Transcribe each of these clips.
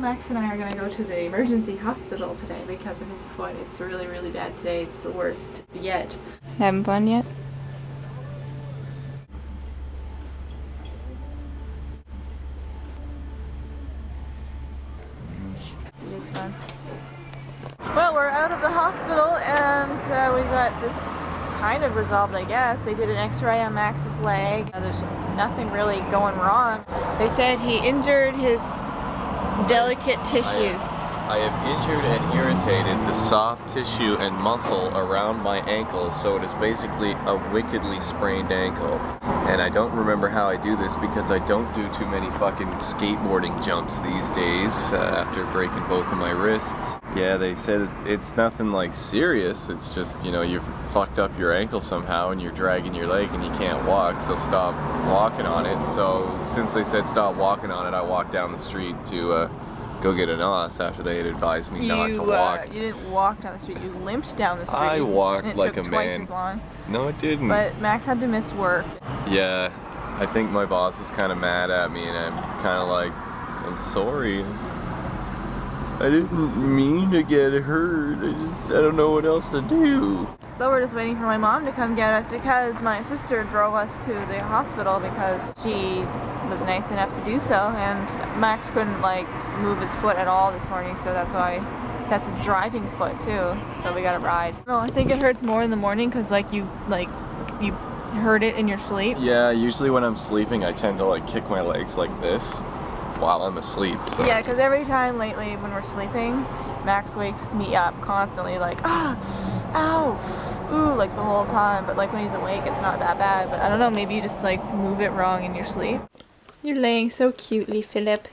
Max and I are going to go to the emergency hospital today because of his foot. It's really, really bad today. It's the worst yet. Having fun yet? It is fun. Well, we're out of the hospital and we got this kind of resolved, I guess. They did an x-ray on Max's leg. There's nothing really going wrong. They said he injured his delicate tissues. I have injured and irritated the soft tissue and muscle around my ankle, so it is basically a wickedly sprained ankle. And I don't remember how I do this because I don't do too many fucking skateboarding jumps these days after breaking both of my wrists. Yeah, they said it's nothing like serious, it's just, you know, you've fucked up your ankle somehow and you're dragging your leg and you can't walk, so stop walking on it. So since they said stop walking on it, I walked down the street to go get an os after they had advised me not to walk. You didn't walk down the street, you limped down the street. I walked like a took man. Twice as long. No, it didn't. But Max had to miss work. Yeah, I think my boss is kind of mad at me and I'm kind of like, I'm sorry. I didn't mean to get hurt. I don't know what else to do. So we're just waiting for my mom to come get us because my sister drove us to the hospital because she was nice enough to do so, and Max couldn't like move his foot at all this morning, so that's his driving foot too, so we got a ride. No, I think it hurts more in the morning because you hurt it in your sleep. Yeah, usually when I'm sleeping I tend to like kick my legs like this while I'm asleep. So yeah, because every time lately when we're sleeping, Max wakes me up constantly like, ow, ooh, like the whole time. But like when he's awake, it's not that bad. But I don't know, maybe you just like move it wrong in your sleep. You're laying so cutely, Philip.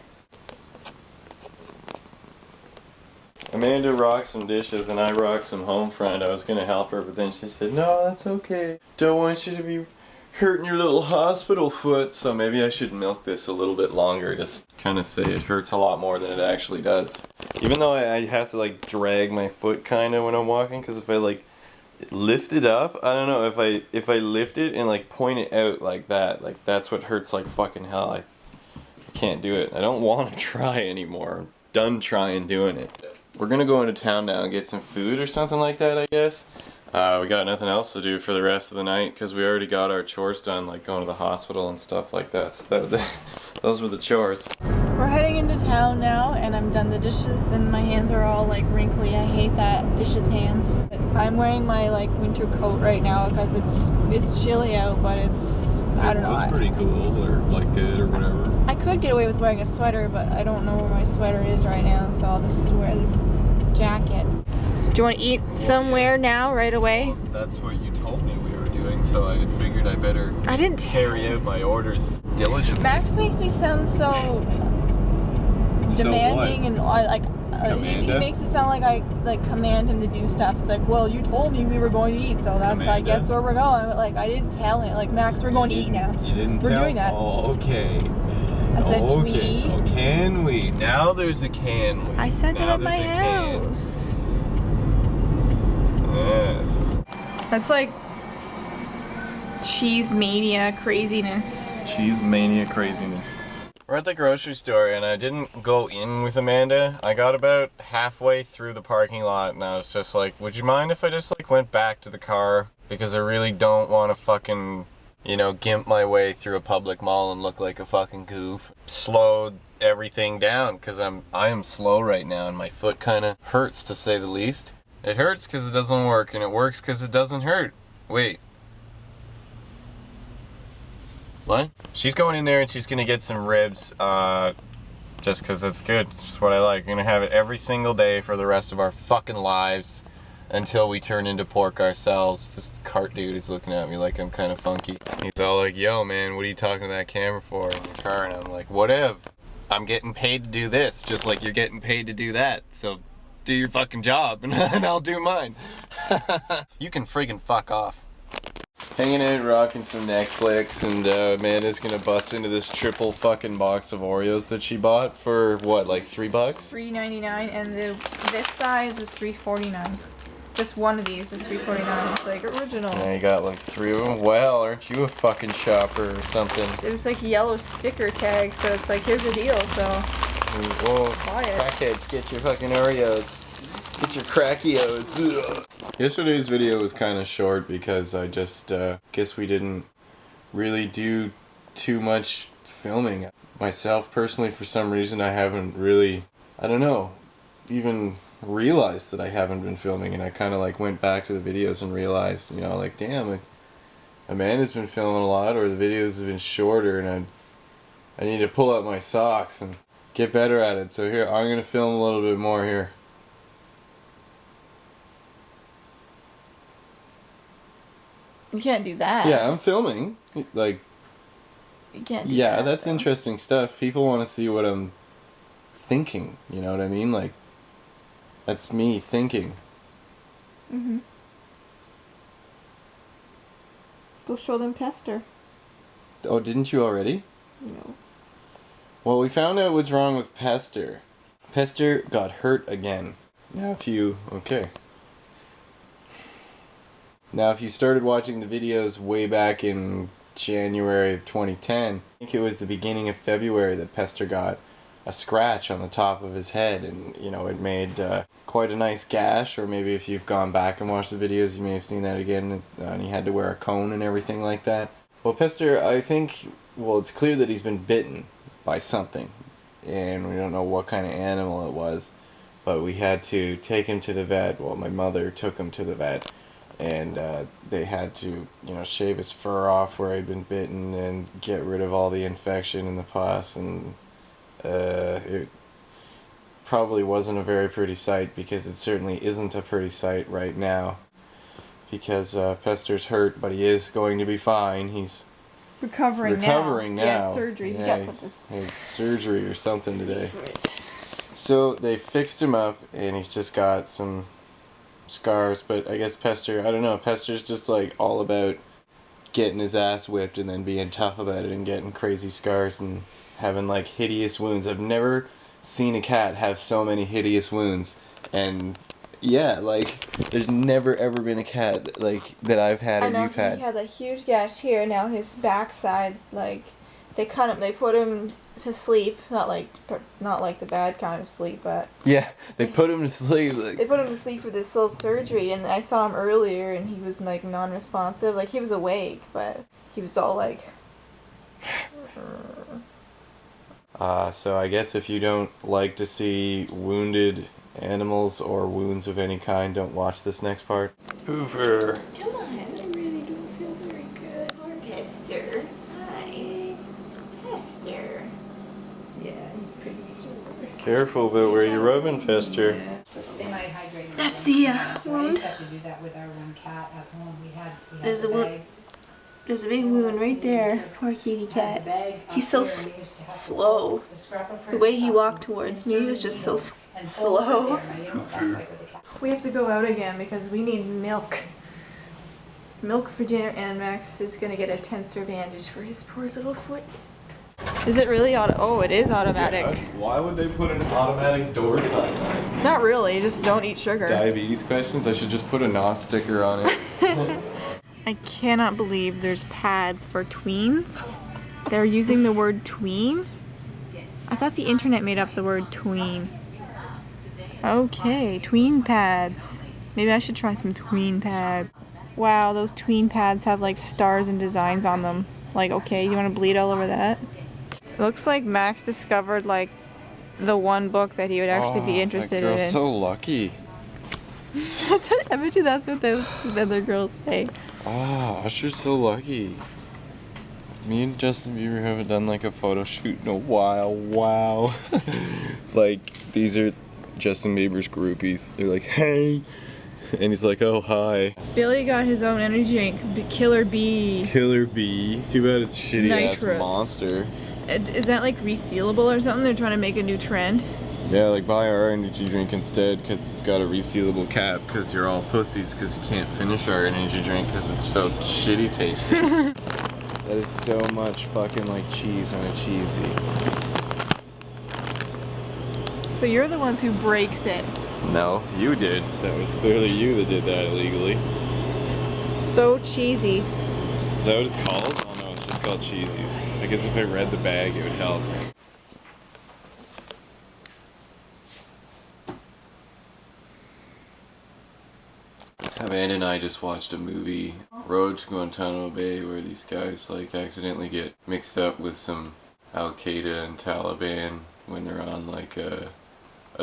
Amanda rocked some dishes and I rocked some home front. I was gonna help her, but then she said, no, that's okay. Don't want you to be hurting your little hospital foot. So maybe I should milk this a little bit longer, just kind of say it hurts a lot more than it actually does. Even though I have to like drag my foot kind of when I'm walking, because if I like lift it up, I don't know, if I lift it and like point it out like that, like that's what hurts like fucking hell. I can't do it. I don't want to try anymore. I'm done trying doing it. We're gonna go into town now and get some food or something like that, I guess. We got nothing else to do for the rest of the night because we already got our chores done, like going to the hospital and stuff like that. So those were the chores. We're heading into town now, and I'm done the dishes, and my hands are all like wrinkly. I hate that, dishes hands. I'm wearing my like winter coat right now because it's chilly out, but it's, I don't know. It's pretty cool or like good or whatever. I could get away with wearing a sweater, but I don't know where my sweater is right now, so I'll just wear this jacket. Do you want to eat somewhere now, right away? Well, that's what you told me we were doing, so I figured I better carry out my orders diligently. Max makes me sound so demanding and like he makes it sound like I like command him to do stuff. It's like, well, you told me we were going to eat, so that's I guess where we're going. But like I didn't tell him. Like, Max, we're going to eat now. You didn't We're tell? doing that. Oh, okay. I said, okay. can we eat? Oh, can we? Now there's a can we. I said now that at my house. Yes. That's like cheese mania craziness. Cheese mania craziness. We're at the grocery store and I didn't go in with Amanda. I got about halfway through the parking lot and I was just like, would you mind if I just like went back to the car? Because I really don't want to fucking, you know, gimp my way through a public mall and look like a fucking goof. Slowed everything down because I am slow right now and my foot kind of hurts, to say the least. It hurts because it doesn't work and it works because it doesn't hurt. Wait. What? She's going in there and she's gonna get some ribs, just because it's good. It's just what I like. We're gonna have it every single day for the rest of our fucking lives until we turn into pork ourselves. This cart dude is looking at me like I'm kind of funky. He's all like, yo man, what are you talking to that camera for in your car? And I'm like, whatever. I'm getting paid to do this, just like you're getting paid to do that. So do your fucking job and I'll do mine. You can friggin' fuck off. Hanging out, rocking some Netflix, and Amanda's gonna bust into this triple fucking box of Oreos that she bought for what, like $3? $3.99, and this size was $3.49. Just one of these was $3.49. It's like original. Now you got like 3 of them. Well, aren't you a fucking shopper or something? It was like a yellow sticker tag, so it's like, here's the deal. So And, whoa, Quiet. crackheads, get your fucking Oreos. Get your crackios. Yesterday's video was kind of short because I just guess we didn't really do too much filming. Myself, personally, for some reason, I haven't really, I don't know, even realized that I haven't been filming, and I kind of like went back to the videos and realized, you know, like, damn, Amanda's been filming a lot, or the videos have been shorter, and I need to pull out my socks and get better at it. So here, I'm gonna film a little bit more here. You can't do that. Yeah, I'm filming. Like, You can't do yeah, that, that's though. interesting stuff. People want to see what I'm thinking, you know what I mean? Like, that's me thinking. Mm-hmm. Go show them Pester. Oh, didn't you already? No. Well, we found out what's wrong with Pester. Pester got hurt again. Now if you... Okay. Now if you started watching the videos way back in January of 2010, I think it was the beginning of February that Pester got a scratch on the top of his head, and you know, it made quite a nice gash. Or maybe if you've gone back and watched the videos, you may have seen that again, and he had to wear a cone and everything like that. Well, Pester, I think, well, it's clear that he's been bitten by something, and we don't know what kind of animal it was, but we had to take him to the vet. Well, my mother took him to the vet, and they had to, you know, shave his fur off where he'd been bitten and get rid of all the infection in the pus, and it probably wasn't a very pretty sight, because it certainly isn't a pretty sight right now, because Pester's hurt, but he is going to be fine. He's Recovering now. He had surgery. Yeah, he got put this. he had surgery or something today. So they fixed him up, and he's just got some scars. But I guess Pester, I don't know, Pester's just like all about getting his ass whipped and then being tough about it and getting crazy scars and having like hideous wounds. I've never seen a cat have so many hideous wounds, and yeah, like there's never ever been a cat like that I've had or you've had. He had a huge gash here. Now his backside, like, they cut him. They put him to sleep. Not like the bad kind of sleep, but Yeah, they put him to sleep. Like, they put him to sleep for this little surgery. And I saw him earlier, and he was like non-responsive. Like, he was awake, but he was all like. So I guess if you don't like to see wounded animals or wounds of any kind, don't watch this next part. Hoover. Come on, I really don't feel very good. Hester. Hi. Hester. Yeah, he's pretty sore. Careful about where you're rubbing, Pester. They might hydrate. That's the I wound. used to have to do that with our one cat at home. We had There's the a wound. bag. There's a big wound right there. Poor kitty cat. He's so slow. The way he walked towards me was just so slow. We have to go out again because we need milk. Milk for dinner, and Max is gonna get a tensor bandage for his poor little foot. Is it really auto? Oh, it is automatic. Why would they put an automatic door sign on it? Not really. Just don't eat sugar. Diabetes questions? I should just put a NOS sticker on it. I cannot believe there's pads for tweens. They're using the word tween? I thought the internet made up the word tween. Okay, tween pads. Maybe I should try some tween pads. Wow, those tween pads have like stars and designs on them. Like, okay, you want to bleed all over that? Looks like Max discovered like the one book that he would actually be interested that girl's in. so lucky. I bet you that's what those other girls say. Usher's so lucky. Me and Justin Bieber haven't done like a photo shoot in a while. Wow. Like, these are Justin Bieber's groupies. They're like, hey. And he's like, oh, hi. Billy got his own energy drink, Killer Bee. Killer Bee. Too bad it's shitty ass Nitrous. Monster. Is that like resealable or something? They're trying to make a new trend. Yeah, like buy our energy drink instead because it's got a resealable cap because you're all pussies because you can't finish our energy drink because it's so shitty tasting. That is so much fucking like cheese on a cheesy. So you're the ones who breaks it. No, you did. That was clearly you that did that illegally. So cheesy. Is that what it's called? Oh no, it's just called cheesies. I guess if I read the bag it would help. Amanda and I just watched a movie, Road to Guantanamo Bay, where these guys like accidentally get mixed up with some Al-Qaeda and Taliban when they're on like a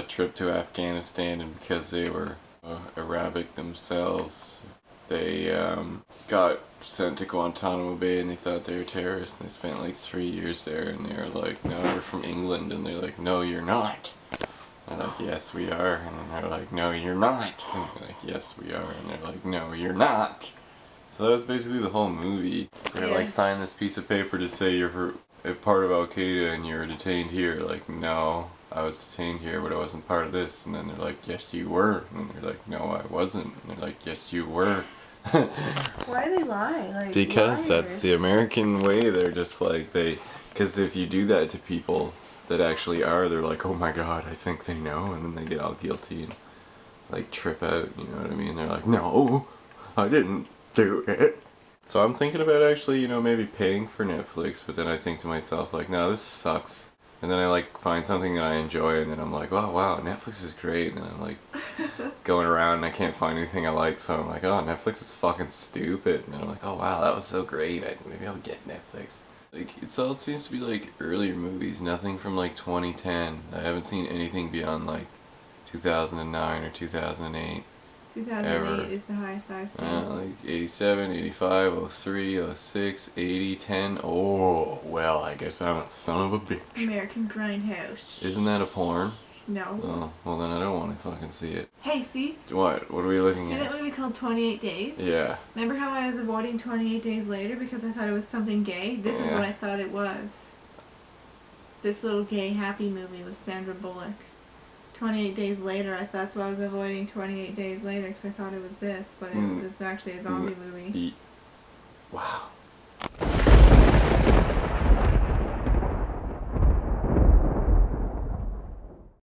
trip to Afghanistan, and because they were Arabic themselves, they got sent to Guantanamo Bay and they thought they were terrorists, and they spent like 3 years there, and they were like, no, we're from England, and they're like, no, you're not. They're like, yes, we are. And then they're like, no, you're not. And they're like, yes, we are. And they're like, no, you're not. So that was basically the whole movie. They're like, sign this piece of paper to say you're a part of Al-Qaeda and you're detained here. Like, no, I was detained here, but I wasn't part of this. And then they're like, yes, you were. And they're like, no, I wasn't. And they're like, yes, you were. Why do they lie? Like, Because that's liars. the American way. They're just like, because if you do that to people that actually are, they're like, oh my god, I think they know, and then they get all guilty and like trip out, you know what I mean? They're like, no, I didn't do it. So I'm thinking about actually, you know, maybe paying for Netflix, but then I think to myself like, no, this sucks. And then I like find something that I enjoy, and then I'm like, oh wow, Netflix is great, and then I'm like going around and I can't find anything I like, so I'm like, oh, Netflix is fucking stupid. And then I'm like, oh wow, that was so great, maybe I'll get Netflix. Like, it all seems to be like earlier movies, nothing from like 2010. I haven't seen anything beyond like 2009 or 2008. 2008 ever. is the highest I've seen. Like 87, 85, 03, 06, 80, 10. Oh, well, I guess I'm a son of a bitch. American Grindhouse. Isn't that a porn? No. Oh, well then I don't want to fucking see it. Hey, see? What? What are we looking See at? that movie called 28 Days? Yeah. Remember how I was avoiding 28 Days Later because I thought it was something gay? This is Yeah. what I thought it was. This little gay happy movie with Sandra Bullock. 28 Days Later, that's why I was avoiding 28 Days Later because I thought it was this, but it's actually a zombie movie. Wow.